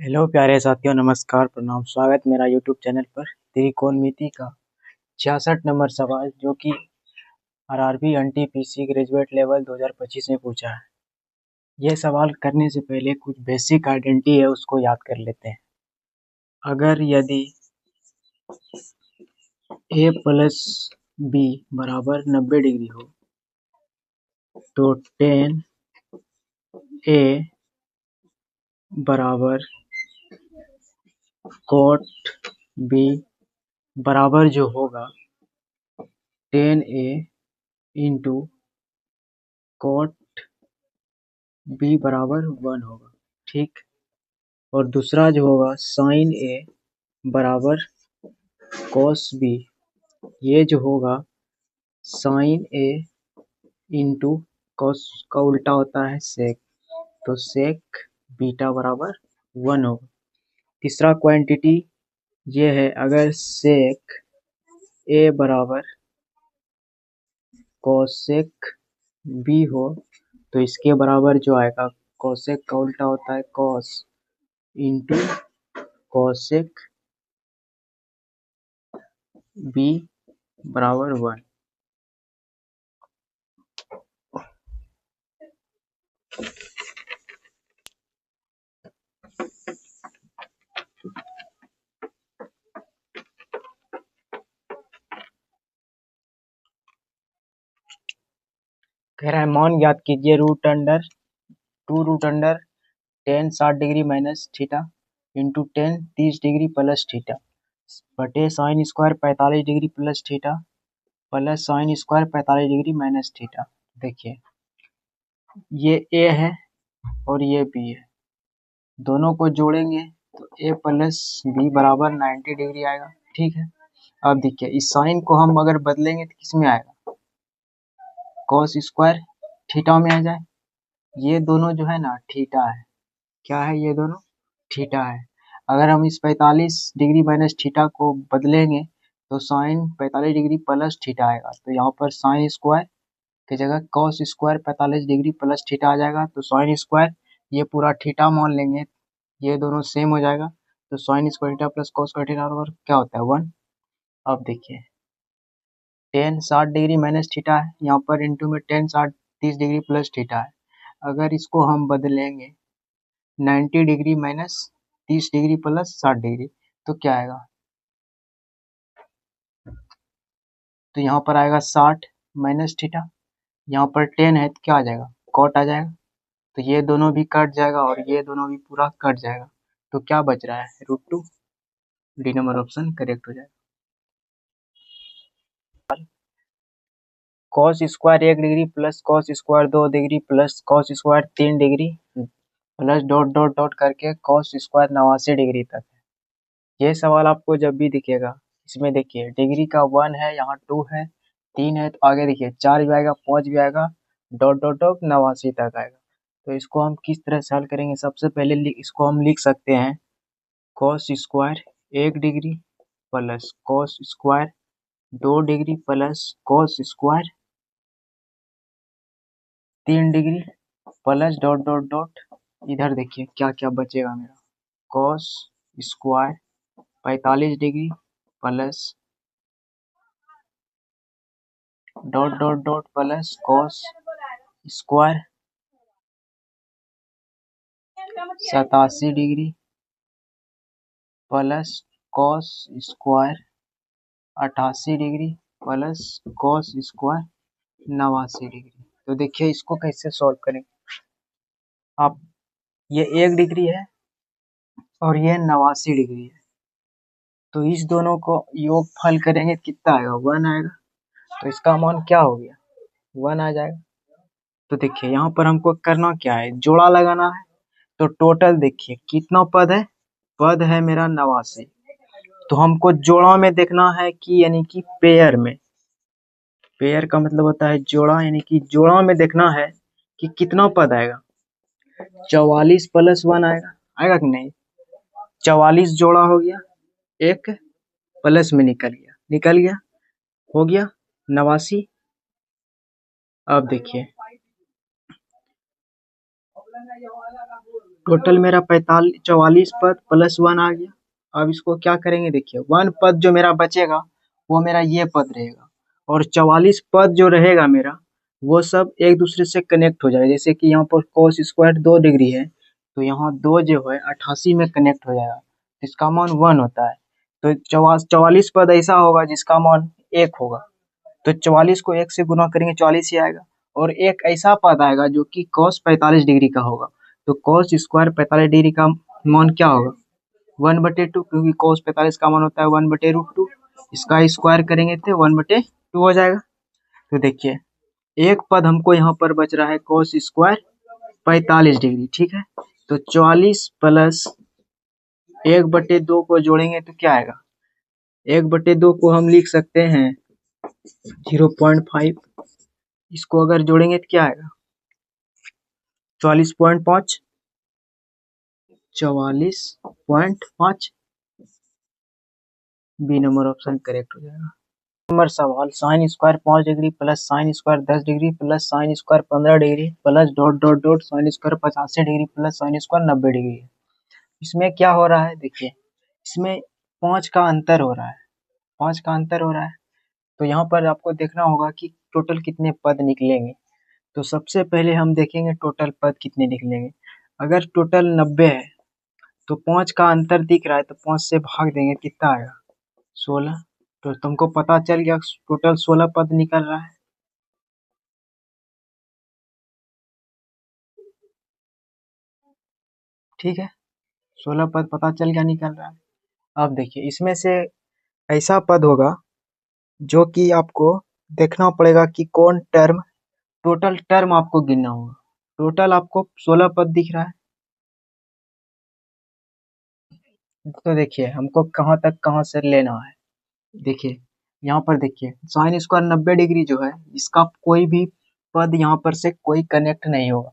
Hello प्यारे साथियों, नमस्कार, प्रणाम। स्वागत मेरा यूट्यूब चैनल पर। त्रिकोणमिति का 66 नंबर सवाल जो कि आरआरबी एनटीपीसी ग्रेजुएट लेवल 2025 में पूछा है। यह सवाल करने से पहले कुछ बेसिक आइडेंटिटी है, उसको याद कर लेते हैं। अगर यदि a प्लस बी बराबर 90 डिग्री हो तो tan a बराबर cot b बराबर जो होगा tan a into cot b बराबर 1 होगा, ठीक। और दूसरा जो होगा साइन a बराबर cos b, ये जो होगा साइन a इंटू कॉस का उल्टा होता है सेक, तो सेक बीटा बराबर 1 होगा। तीसरा क्वांटिटी ये है, अगर सेक a बराबर कोसेक b हो तो इसके बराबर जो आएगा, कोसेक का उल्टा होता है कॉस इंटू कोसेक b बराबर 1। कह रहा है मान ज्ञात कीजिए root under 10 60 degree minus theta into 10 30 degree plus theta बटे sine square 45 degree plus theta plus sine square 45 degree minus theta. देखिए ये a है और ये b है, दोनों को जोड़ेंगे तो a प्लस बी बराबर 90 डिग्री आएगा, ठीक है। अब देखिए इस साइन को हम अगर बदलेंगे तो किस में आएगा, कॉस स्क्वायर थीटा में आ जाए। ये दोनों जो है ना थीटा है, क्या है, ये दोनों थीटा है। अगर हम इस 45 डिग्री माइनस थीटा को बदलेंगे तो साइन 45 डिग्री प्लस थीटा आएगा, तो यहाँ पर साइन स्क्वायर की जगह cos square 45 degree plus theta आ जाएगा, तो साइन स्क्वायर ये पूरा थीटा मान लेंगे, ये दोनों सेम हो जाएगा, तो sine square theta plus cos square theta बराबर क्या होता है 1। अब देखिए tan 60 डिग्री माइनस थीटा है, यहाँ पर इंटू में tan 60 30 डिग्री प्लस थीटा है। अगर इसको हम बदलेंगे 90 degree minus 30 degree plus 60 degree तो क्या आएगा, तो यहाँ पर आएगा 60 माइनस थीटा, यहाँ पर 10 है तो क्या आ जाएगा, कॉट आ जाएगा, तो ये दोनों भी कट जाएगा और ये दोनों भी पूरा कट जाएगा, तो क्या बच रहा है √2। डी नंबर ऑप्शन करेक्ट हो जाएगा। Cos square 1 degree plus cos square 2 degree plus cos square 3 degree plus dot dot dot करके कॉस स्क्वायर 89 डिग्री तक है। ये सवाल आपको जब भी दिखेगा, इसमें देखिए डिग्री का 1 है, यहाँ 2 है, 3 है, तो आगे देखिए 4 भी आएगा, 5 भी आएगा, डॉट डॉट डॉट 89 तक आएगा। तो इसको हम किस तरह से हल करेंगे, सबसे पहले इसको हम लिख सकते हैं cos square 1 degree plus cos square 2 degree plus cos square 3 degree plus dot dot dot, इधर देखिए क्या क्या बचेगा मेरा, cos square 45 degree plus dot dot dot plus cos square 87 degree plus cos square 88 degree plus cos square 89 degree. तो देखिए इसको कैसे सॉल्व करें आप, ये 1 डिग्री है और ये 89 डिग्री है, तो इस दोनों को योगफल करेंगे कितना आएगा, 1 आएगा, तो इसका मान क्या हो गया 1 आ जाएगा। तो देखिए यहाँ पर हमको करना क्या है, जोड़ा लगाना है, तो टोटल देखिए कितना पद है, पद है मेरा 89, तो हमको जोड़ा में देखना है कि यानी कि पेयर में, पेयर का मतलब होता है जोड़ा, यानी कि जोड़ा में देखना है कि कितना पद आएगा, 44 प्लस 1 आएगा, आएगा कि नहीं, 44 जोड़ा हो गया, एक प्लस में निकल गया, हो गया 89। अब देखिए टोटल मेरा 44 पद प्लस 1 आ गया। अब इसको क्या करेंगे, देखिए 1 पद जो मेरा बचेगा वो मेरा ये पद रहेगा, और 44 पद जो रहेगा मेरा वो सब एक दूसरे से कनेक्ट हो जाएगा। जैसे कि यहाँ पर कोस स्क्वायर 2 डिग्री है, तो यहाँ 2 जो है 88 में कनेक्ट हो जाएगा, जिसका मान 1 होता है। तो 44 पद ऐसा होगा जिसका मान 1 होगा, तो 44 को 1 से गुना करेंगे 44 ही आएगा। और एक ऐसा पद आएगा जो कि cos 45 डिग्री का होगा, तो cos स्क्वायर 45 डिग्री का मान क्या होगा, 1/2, क्योंकि cos 45 का मान होता है 1/√2। इसका स्क्वायर करेंगे तो 1/2 हो जाएगा। तो देखिए एक पद हमको यहाँ पर बच रहा है cos स्क्वायर 45 डिग्री, ठीक है। तो 44 प्लस 1/2 को जोड़ेंगे तो क्या आएगा, 1/2 को हम लिख सकते हैं 0.5। इसको अगर जोड़ेंगे तो क्या आएगा, 44.5, 44.5। बी नंबर ऑप्शन करेक्ट हो जाएगा। नंबर सवाल, sign square 5 degree plus sine square 10 degree plus sine square 15 degree plus dot dot dot sine square 85 degree plus sine square 90 degree है। इसमें क्या हो रहा है, देखिए इसमें 5 का अंतर हो रहा है, 5 का अंतर हो रहा है। तो यहाँ पर आपको देखना होगा कि टोटल कितने पद निकलेंगे। तो सबसे पहले हम देखेंगे टोटल पद कितने निकलेंगे। अगर टोटल 90 है तो 5 का अंतर दिख रहा है, तो 5 से भाग देंगे, कितना आएगा 16। तो तुमको पता चल गया टोटल 16 पद निकल रहा है। ठीक है, 16 पद पता चल गया निकल रहा है। अब देखिए इसमें से ऐसा पद होगा जो कि आपको देखना पड़ेगा कि कौन टर्म, टोटल टर्म आपको गिनना होगा। टोटल आपको 16 पद दिख रहा है, तो देखिए हमको कहाँ तक कहाँ से लेना है। देखिए यहाँ पर देखिए साइन स्क्वायर 90 डिग्री जो है इसका कोई भी पद यहाँ पर से कोई कनेक्ट नहीं होगा।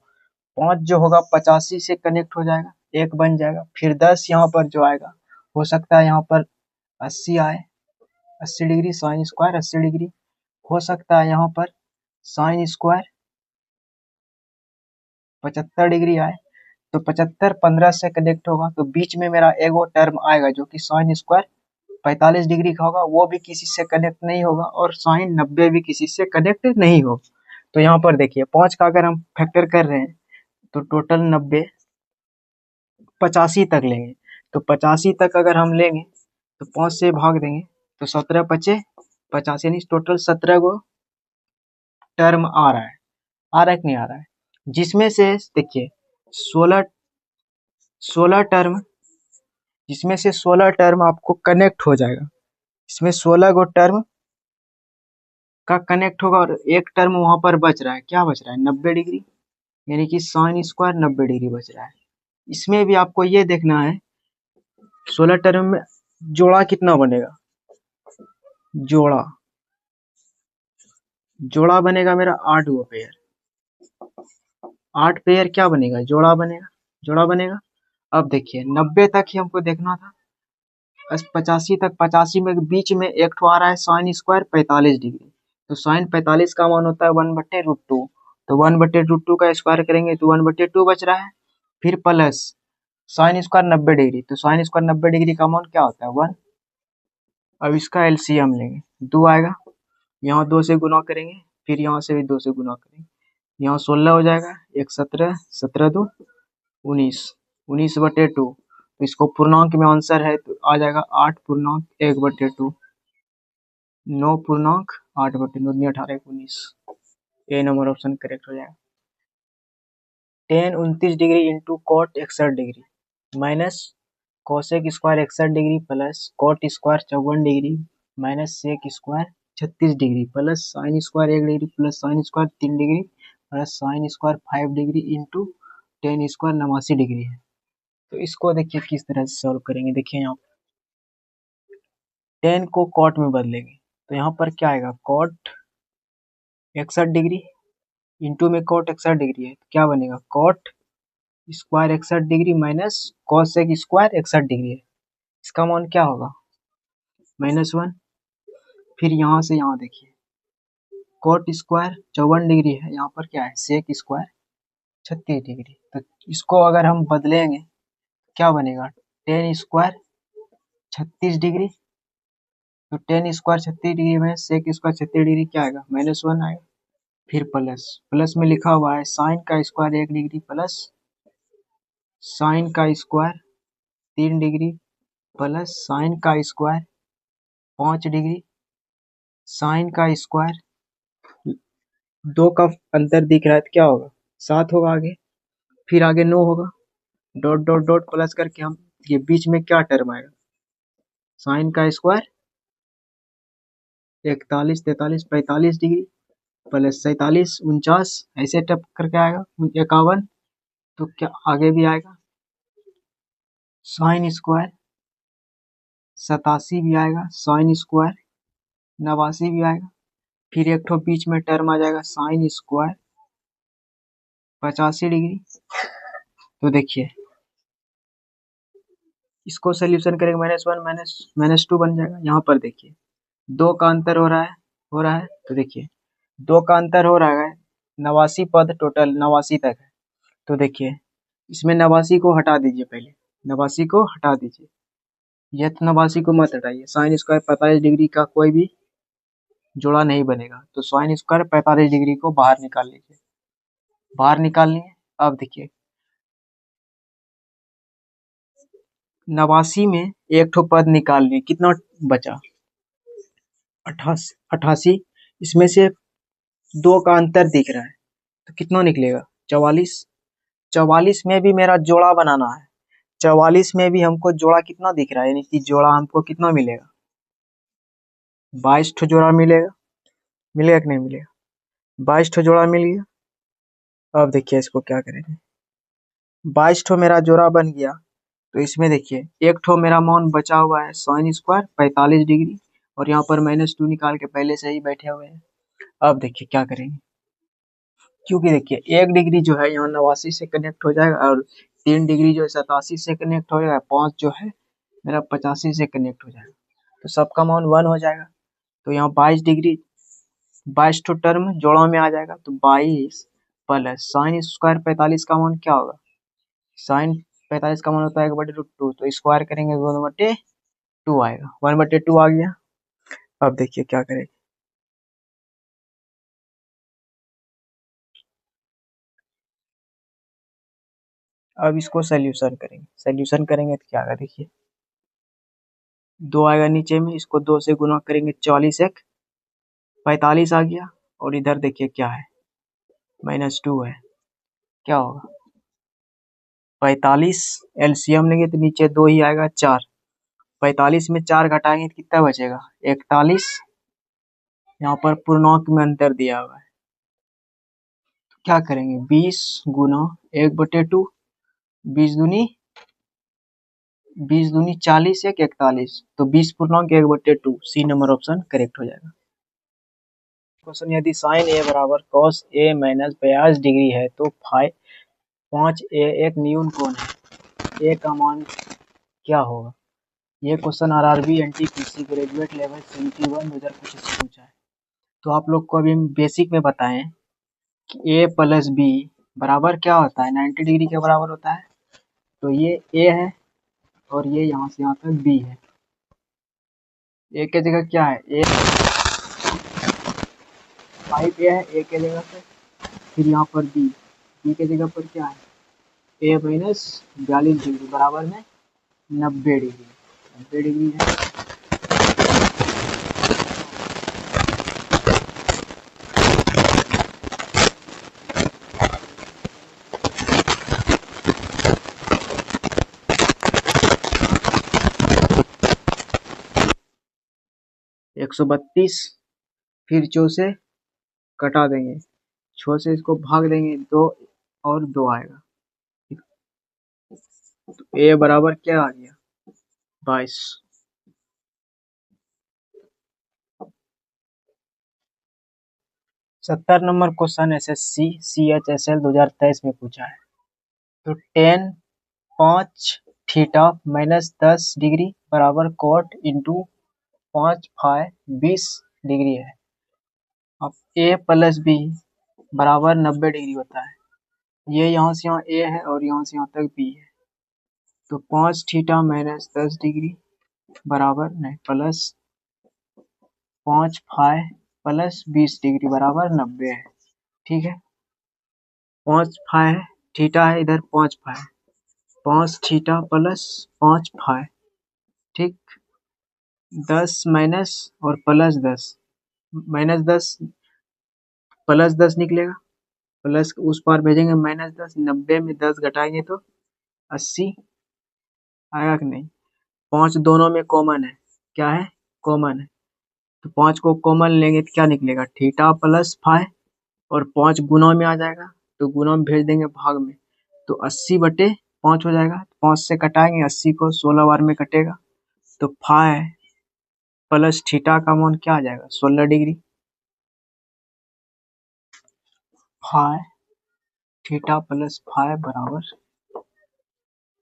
5 जो होगा 85 से कनेक्ट हो जाएगा, 1 बन जाएगा। फिर 10 यहाँ पर जो आएगा, हो सकता है यहाँ पर 80 आए, 80 डिग्री साइन स्क्वायर 80 डिग्री। हो सकता है यहाँ पर साइन स्क्वायर 75 डिग्री आए, तो 75 15 से कनेक्ट होगा, तो बीच में मेरा एगो टर्म आएगा जो कि साइन स्क्वायर 45 डिग्री का होगा, वो भी किसी से कनेक्ट नहीं होगा, और साइन 90 भी किसी से कनेक्ट नहीं होगा। तो यहाँ पर देखिए 5 का अगर हम फैक्टर कर रहे हैं तो टोटल 90 85 तक लेंगे। तो 85 तक अगर हम लेंगे तो 5 से भाग देंगे, तो 17 पचे 50, यानी टोटल 17 गो टर्म आ रहा है। आ रहा है कि नहीं आ रहा है, जिसमें से देखिए 16 16 टर्म, जिसमें से 16 टर्म आपको कनेक्ट हो जाएगा। इसमें 16 गो टर्म का कनेक्ट होगा, और एक टर्म वहां पर बच रहा है, क्या बच रहा है 90 डिग्री, यानी कि साइन स्क्वायर 90 डिग्री बच रहा है। इसमें भी आपको ये देखना है 16 टर्म में जोड़ा कितना बनेगा, जोड़ा जोड़ा बनेगा मेरा 8 गो पेयर, 8 पेयर क्या बनेगा, जोड़ा बनेगा, जोड़ा बनेगा। अब देखिए 90 तक ही हमको देखना था, 85 तक, 85 में बीच में एक ठो आ रहा है साइन स्क्वायर 45 डिग्री, तो साइन 45 का मान होता है 1/√2, तो 1/√2 का स्क्वायर करेंगे तो 1/2 बच रहा है। फिर प्लस साइन स्क्वायर 90 डिग्री, तो साइन स्क्वायर 90 डिग्री का मान क्या होता है 1। अब इसका एलसीएम लेंगे, 2 आएगा, यहाँ 2 से गुना करेंगे, फिर यहाँ से भी 2 से गुना करेंगे, यहाँ 16 हो जाएगा, एक 17, 17 2 19, 19/2। तो इसको पूर्णांक में आंसर है तो आ जाएगा 8.1/2, 9.8/2, 9 18 19। ए नंबर ऑप्शन करेक्ट हो जाएगा। Tan 29 degree into cot 61 degree minus cosec square 61 degree plus cot square 54 degree minus sec square 36 degree plus sine square 1 degree plus sine square 3 degree plus sine square 5 degree into tan square 89 degree है। तो इसको देखिए किस तरह से solve करेंगे। देखिए यहाँ 10 को कॉट में बदलेंगे, तो यहाँ पर क्या आएगा, कॉट 61 डिग्री इंटू में कॉट 61 डिग्री है, तो क्या बनेगा cot square 61 degree minus cosec square 61 degree है, इसका मान क्या होगा -1। फिर यहाँ से यहाँ देखिए कॉट स्क्वायर 54 डिग्री है, यहाँ पर क्या है सेक स्क्वायर 36 डिग्री, तो इसको अगर हम बदलेंगे क्या बनेगा, टेन स्क्वायर 36 डिग्री, तो टेन स्क्वायर 36 डिग्री में सेक स्क्वायर 36 डिग्री क्या आएगा, -1 आएगा। फिर प्लस प्लस में लिखा हुआ है साइन का स्क्वायर 1 डिग्री प्लस साइन का स्क्वायर 3 डिग्री प्लस साइन का स्क्वायर 5 डिग्री साइन का स्क्वायर, दो का अंतर दिख रहा है तो क्या होगा, 7 होगा आगे, फिर आगे 9 होगा, डॉट डॉट डॉट प्लस करके हम ये बीच में क्या टर्म आएगा, साइन का स्क्वायर 41 43 45 डिग्री प्लस 47 49 ऐसे टप करके आएगा 51, तो क्या आगे भी आएगा साइन स्क्वायर 87 भी आएगा, साइन स्क्वायर 89 भी आएगा, फिर एक ठो बीच में टर्म आ जाएगा साइन स्क्वायर 85 डिग्री। तो देखिए इसको सोल्यूशन करेंगे -1 -2 बन जाएगा। यहाँ पर देखिए दो का अंतर हो रहा है तो देखिए दो का अंतर हो रहा है, 89 पद टोटल 89 तक है। तो देखिए इसमें 89 को हटा दीजिए, पहले 89 को हटा दीजिए, यह 89 को मत हटाइए, साइन स्क्वायर 45 डिग्री का कोई भी जोड़ा नहीं बनेगा, तो साइन स्क्वायर 45 डिग्री को बाहर निकाल लीजिए, बाहर निकाल लिए। अब देखिए 89 में एक ठो पद निकाल लिए, कितना बचा 88, इसमें से दो का अंतर दिख रहा है तो कितना निकलेगा 44, 44 में भी मेरा जोड़ा बनाना है, 44 में भी हमको जोड़ा कितना दिख रहा है, यानी कि जोड़ा हमको कितना मिलेगा 22 ठो जोड़ा मिलेगा, मिलेगा कि नहीं मिलेगा, 22 ठो जोड़ा मिल गया। अब देखिए इसको क्या करेंगे, 22 ठो मेरा जोड़ा बन गया, तो इसमें देखिए एक ठो मेरा मान बचा हुआ है साइन स्क्वायर 45 डिग्री, और यहाँ पर -2 निकाल के पहले से ही बैठे हुए हैं। अब देखिए क्या करेंगे, क्योंकि देखिए 1 डिग्री जो है यहाँ 89 से कनेक्ट हो जाएगा, और 3 डिग्री जो है 87 से कनेक्ट हो जाएगा, 5 जो है मेरा 85 से कनेक्ट हो जाएगा, तो सबका मान 1 हो जाएगा। तो यहाँ 22 डिग्री 22 ठो टर्म जोड़ा में आ जाएगा, तो 22 प्लस साइन स्क्वायर 45 का मान क्या होगा, साइन 45 का मान होता है 1/2, तो स्क्वायर करेंगे 1/2 आएगा, 1/2 आ गया। अब देखिए क्या करेंगे, अब इसको सोल्यूशन करेंगे तो क्या आएगा देखिए, 2 आएगा नीचे में, इसको 2 से गुना करेंगे 44 एक 45 आ गया, और इधर देखिए क्या है -2 है, क्या होगा 45, एलसीएम लेंगे तो नीचे 2 ही आएगा 4, 45 में 4 घटाएंगे तो कितना बचेगा 41, यहाँ पर पूर्णांक में अंतर दिया हुआ है, तो क्या करेंगे 20 गुना 1/2, 20 दूनी 40 एक 41, तो 20 पूर्णांक 1/2, सी नंबर ऑप्शन करेक्ट हो जाएगा। क्वेश्चन, यदि साइन ए बराबर कॉस ए माइनस 52 डिग्री है तो 5a एक न्यून कोण है, ए का मान क्या होगा। ये question RRB NTPC graduate level CET 1 2025 से पूछा है। तो आप लोग को अभी बेसिक में बताएं कि a प्लस बी बराबर क्या होता है, 90 डिग्री के बराबर होता है। तो ये a है और ये यहाँ से यहाँ तक b है, a के जगह क्या है, a 5a है a के जगह पे, फिर यहाँ पर b के जगह पर क्या है a माइनस 42 डिग्री बराबर में 90 डिग्री, 90 डिग्री है। 132, फिर 4 से कटा देंगे, 6 से इसको भाग देंगे, 2 और 2 आएगा, तो a बराबर क्या आ गया 22। 70 नंबर क्वेश्चन SSC CHSL 2023 में पूछा है। तो tan 5 थीटा माइनस 10 डिग्री बराबर cot इंटू 5 फाइ 20 डिग्री है। अब a प्लस बी बराबर 90 डिग्री होता है, ये यहाँ से यहाँ ए है और यहाँ से यहाँ तक बी है, तो 5 थीटा माइनस 10 डिग्री बराबर नहीं प्लस 5 फाइ प्लस 20 डिग्री बराबर 90 है। ठीक है, 5 फाइ है, थीटा है इधर 5 फाइ, 5 थीटा प्लस 5 फाइ। ठीक, 10 माइनस और प्लस 10, माइनस 10 प्लस 10 निकलेगा, प्लस उस पार भेजेंगे माइनस 10, 90 में 10 घटाएंगे तो 80 आएगा कि नहीं। 5 दोनों में कॉमन है, क्या है कॉमन है, तो 5 को कॉमन लेंगे तो क्या निकलेगा थीटा प्लस फाइ, और 5 गुना में आ जाएगा तो गुना में भेज देंगे भाग में, तो 80/5 हो जाएगा। 5 से कटाएंगे 80 को, 16 बार में कटेगा, तो फाइ प्लस थीटा का मान क्या आ जाएगा 16 degree. Phi theta plus phi बराबर,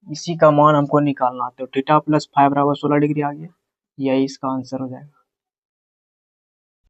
इसी का मान हमको निकालना है, तो थीटा प्लस फाइ बराबर 16 डिग्री आ गया, यही इसका आंसर हो जाएगा।